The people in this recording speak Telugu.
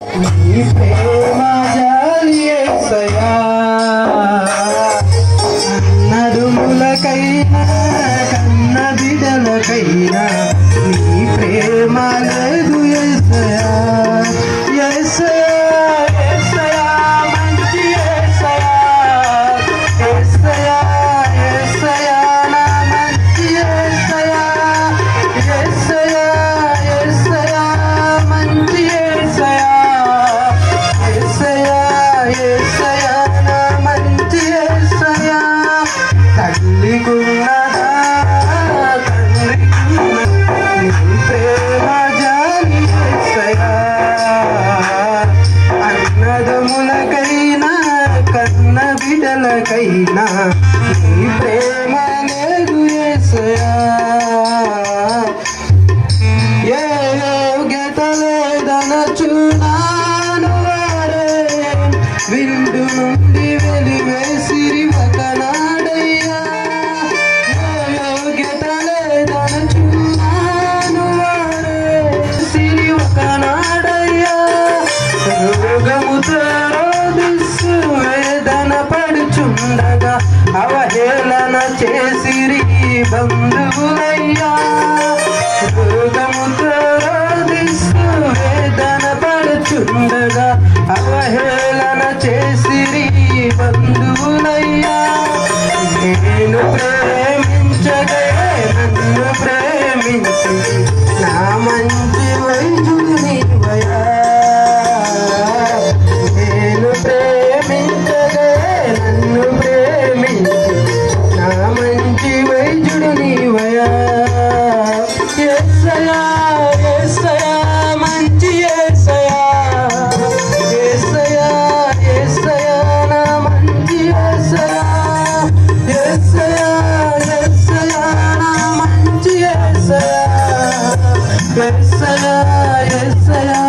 నీ ప్రేమ జాలి యేసయ్యా, అన్నదమ్ములకైనా కన్న బిడ్డలకైనా నీ ప్రేమ లేదు యేసయ్యా. యేసయ్యా యేసయ్యా మంచి యేసయ్యా, యేసయ్యా యేసయ్యా నా మంచి యేసయ్యా, యేసయ్యా యేసయ్యా మంచి యేసయ్యా, యేసయ్యా యేసయ్యా నా మంచి యేసయ్యా. తల్లికున్నదా నీ ప్రేమ జాలి యేసయ్యా, అన్నదమ్ములకైనా కన్న బిడ్డలకైనా నీ ప్రేమ లేదు యేసయ్యా. ఏ యోగ్యత లేదనచున్నాను వారే విందు నుండి వెలివేసిరి ఒకనాడయ్యా. ఏ యోగ్యత లేదనచున్నాను వారే సిరి ఒకనాడయ్యా. రోగముతో రోధిస్తూ వేదన పడుచుండగా అవహేళన చేసిరి బంధువులయ్యా. రోగముతో రోధిస్తూ వేదన పడుచుండగా అవహేళన చేసిరి బంధువులయ్యా. నేను ప్రేమించగే నన్ను ప్రేమించి నా మంచి వైద్యుడు నీవయ్యా. నేను ప్రేమించగే నన్ను ప్రేమించి నా మంచి వైద్యుడు నీవయ్యా. యేసయ్యా యేసయ్యా మంచి యేసయ్యా, యేసయ్యా యేసయ్యా నా మంచి యేసయ్యా, యేసయ్యా యేసయ్యా నా మంచి యేసయ్యా, యేసయ్యా యేసయ్యా